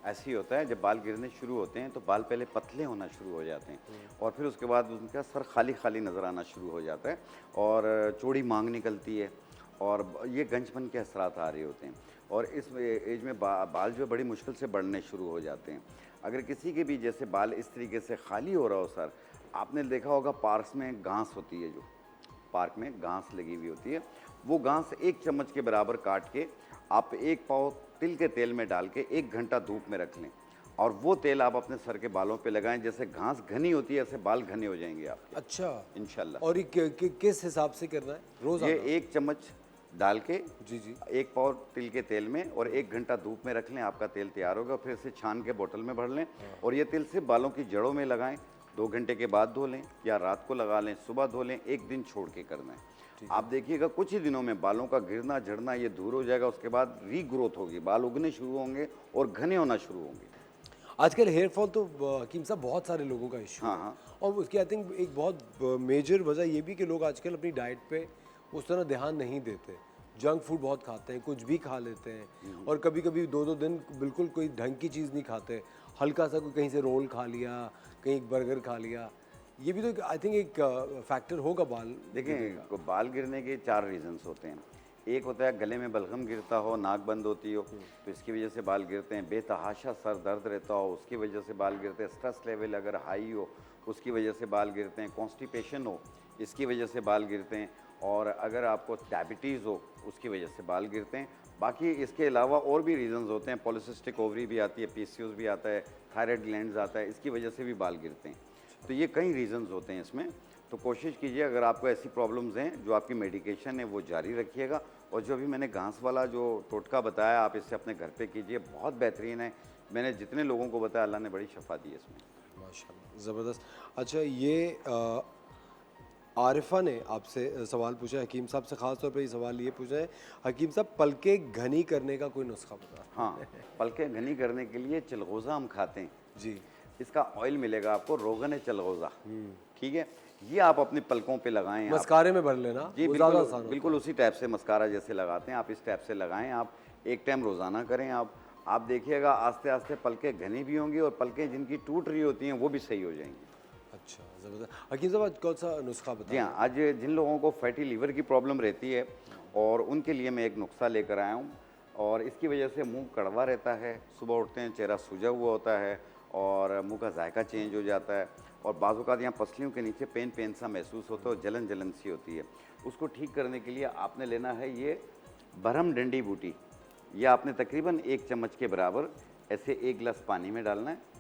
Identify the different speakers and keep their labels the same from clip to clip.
Speaker 1: ऐसे ही होता है, जब बाल गिरने शुरू होते हैं तो बाल पहले पतले होना शुरू हो जाते हैं और फिर उसके बाद उनका सर खाली खाली नज़र आना शुरू हो जाता है और चौड़ी मांग निकलती है और ये गंजपन के असरात आ रहे होते हैं और इस एज में बाल जो है बड़ी मुश्किल से बढ़ने शुरू हो जाते हैं। अगर किसी के भी जैसे बाल इस तरीके से खाली हो रहा हो सर, आपने देखा होगा पार्क्स में घास होती है, जो पार्क में घास लगी हुई होती है, वो घास 1 चम्मच के बराबर काट के आप 1 पाव तिल के तेल में डाल के 1 घंटा धूप में रख लें और वो तेल आप अपने सर के बालों पे लगाएं। जैसे घास घनी होती है ऐसे बाल घने हो जाएंगे आपके।
Speaker 2: अच्छा,
Speaker 1: इंशाल्लाह।
Speaker 2: और ये किस हिसाब से करना है? रोज़ाना?
Speaker 1: ये 1 चम्मच डाल के
Speaker 2: जी जी।
Speaker 1: 1 पाव तिल के तेल में और 1 घंटा धूप में रख लें, आपका तेल तैयार होगा। फिर इसे छान के बोतल में भर लें और ये तेल से बालों की जड़ों में लगाएं। 2 घंटे के बाद धो लें या रात को लगा लें, सुबह धो लें, 1 दिन छोड़ के करना है। आप देखिएगा कुछ ही दिनों में बालों का गिरना झड़ना ये दूर हो जाएगा। उसके बाद रीग्रोथ होगी, बाल उगने शुरू होंगे और घने होना शुरू होंगे।
Speaker 2: आजकल हेयर फॉल तो हकीम साहब बहुत सारे लोगों का इशू
Speaker 1: हाँ,
Speaker 2: है।
Speaker 1: हाँ।
Speaker 2: और उसकी आई थिंक एक बहुत मेजर वजह ये भी कि लोग आजकल अपनी डाइट पे उस तरह ध्यान नहीं देते, जंक फूड बहुत खाते हैं, कुछ भी खा लेते हैं और कभी कभी 2-2 दिन बिल्कुल कोई ढंग की चीज़ नहीं खाते, हल्का सा कोई कहीं से रोल खा लिया, कहीं बर्गर खा लिया। ये भी तो आई थिंक एक फैक्टर होगा बाल।
Speaker 1: देखें, बाल गिरने के 4 रीजंस होते हैं। एक होता है गले में बलगम गिरता हो, नाक बंद होती हो, तो इसकी वजह से बाल गिरते हैं। बेतहाशा सर दर्द रहता हो, उसकी वजह से बाल गिरते हैं। स्ट्रेस लेवल अगर हाई हो, उसकी वजह से बाल गिरते हैं। कॉन्स्टिपेशन हो, इसकी वजह से बाल गिरते हैं। और अगर आपको डायबिटीज़ हो, उसकी वजह से बाल गिरते हैं। बाकी इसके अलावा और भी रीजंस होते हैं। पॉलिसिस्टिक ओवरी भी आती है, पीसीओएस भी आता है, थायराइड ग्लैंड्स आता है, इसकी वजह से भी बाल गिरते हैं। तो ये कई रीजंस होते हैं इसमें। तो कोशिश कीजिए, अगर आपको ऐसी प्रॉब्लम्स हैं, जो आपकी मेडिकेशन है वो जारी रखिएगा और जो अभी मैंने घास वाला जो टोटका बताया, आप इससे अपने घर पे कीजिए, बहुत बेहतरीन है। मैंने जितने लोगों को बताया, अल्लाह ने बड़ी शफा दी है इसमें।
Speaker 2: माशाल्लाह, ज़बरदस्त। अच्छा, ये आरिफा ने आपसे सवाल पूछा है, हकीम साहब से ख़ास तौर पे ये सवाल ये पूछा है, हकीम साहब पलके घनी करने का कोई नुस्खा बता।
Speaker 1: हाँ, पलकें घनी करने के लिए चिलगोज़ा हम खाते हैं
Speaker 2: जी।
Speaker 1: इसका ऑयल मिलेगा आपको, रोगन चिलगोज़ा, ठीक है। ये आप अपनी पलकों पे लगाएं।
Speaker 2: मस्कारे में भर लेना
Speaker 1: जी,
Speaker 2: वो ज़्यादा आसान
Speaker 1: बिल्कुल
Speaker 2: होता
Speaker 1: बिल्कुल उसी टाइप से मस्कारा जैसे लगाते हैं, आप इस टाइप से लगाएं। आप 1 टाइम रोज़ाना करें। आप देखिएगा आस्ते आस्ते पलकें घनी भी होंगी और पलकें जिनकी टूट रही होती हैं वो भी सही हो जाएंगी।
Speaker 2: है। अच्छा, ज़बरदस्त। हकीम साहब आज कौन सा नुस्खा
Speaker 1: जी
Speaker 2: बताएं?
Speaker 1: हाँ, आज जिन लोगों को फैटी लीवर की प्रॉब्लम रहती है और उनके लिए मैं एक नुस्खा लेकर आया हूँ और इसकी वजह से मुंह कड़वा रहता है, सुबह उठते हैं चेहरा सूजा हुआ होता है और मुंह का जायका चेंज हो जाता है और बाज़ औक़ात यहाँ पसलियों के नीचे पेन सा महसूस होता है और जलन जलन सी होती है। उसको ठीक करने के लिए आपने लेना है ये बरहम डंडी बूटी। यह आपने तकरीबन 1 चम्मच के बराबर ऐसे 1 गिलास पानी में डालना है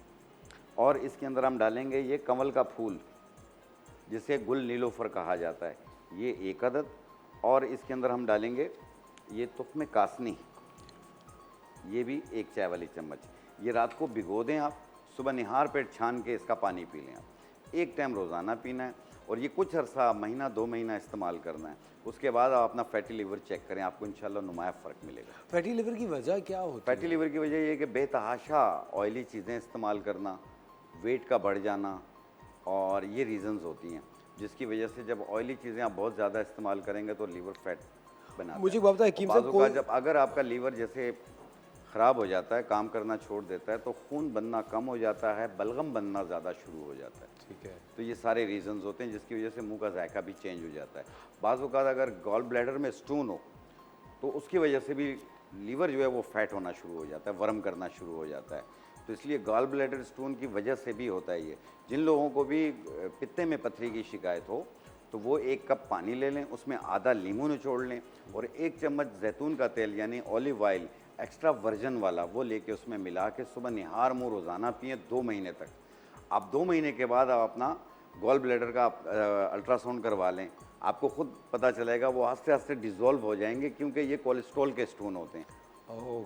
Speaker 1: और इसके अंदर हम डालेंगे ये कमल का फूल, जिसे गुल नीलोफर कहा जाता है, ये 1 अदद। और इसके अंदर हम डालेंगे ये तुफ़्म कासनी, ये भी 1 चाय वाली चम्मच। ये रात को भिगो दें आप, सुबह निहार पेट छान के इसका पानी पी लें आप। 1 टाइम रोज़ाना पीना है और ये कुछ अरसा, महीना 2 महीना इस्तेमाल करना है। उसके बाद आप अपना फैटी लीवर चेक करें, आपको इंशाल्लाह नुमाया फ़र्क मिलेगा।
Speaker 2: फैटी लिवर की वजह क्या होती है?
Speaker 1: फैटी लीवर की वजह ये है कि बेतहाशा ऑयली चीज़ें इस्तेमाल करना, वेट का बढ़ जाना और ये रीज़न्स होती हैं, जिसकी वजह से जब ऑयली चीज़ें आप बहुत ज़्यादा इस्तेमाल करेंगे तो लीवर फैट बनाता
Speaker 2: मुझे
Speaker 1: है।
Speaker 2: बात है हकीम साहब, कोई
Speaker 1: जब अगर आपका लीवर जैसे ख़राब हो जाता है, काम करना छोड़ देता है, तो खून बनना कम हो जाता है, बलगम बनना ज़्यादा शुरू हो जाता है।
Speaker 2: ठीक है।
Speaker 1: तो ये सारे रीज़न्स होते हैं जिसकी वजह से मुंह का जायका भी चेंज हो जाता है। बाज़ औक़ात अगर गॉल ब्लैडर में स्टोन हो तो उसकी वजह से भी लीवर जो है वो फैट होना शुरू हो जाता है, वर्म करना शुरू हो जाता है। तो इसलिए गॉल ब्लैडर स्टोन की वजह से भी होता है ये। जिन लोगों को भी पित्ते में पथरी की शिकायत हो तो वो 1 कप पानी ले लें, उसमें आधा नींबू निचोड़ लें और 1 चम्मच जैतून का तेल यानी ऑलिव ऑयल एक्स्ट्रा वर्जन वाला वो लेके उसमें मिला के सुबह निहार मुँह रोज़ाना पिएँ 2 महीने तक। आप 2 महीने के बाद आप अपना गॉल ब्लैडर का अल्ट्रासाउंड करवा लें, आपको खुद पता चलेगा वो आस्ते आस्ते डिज़ोल्व हो जाएंगे, क्योंकि ये कोलेस्ट्रॉल के स्टोन होते हैं।
Speaker 2: ओह,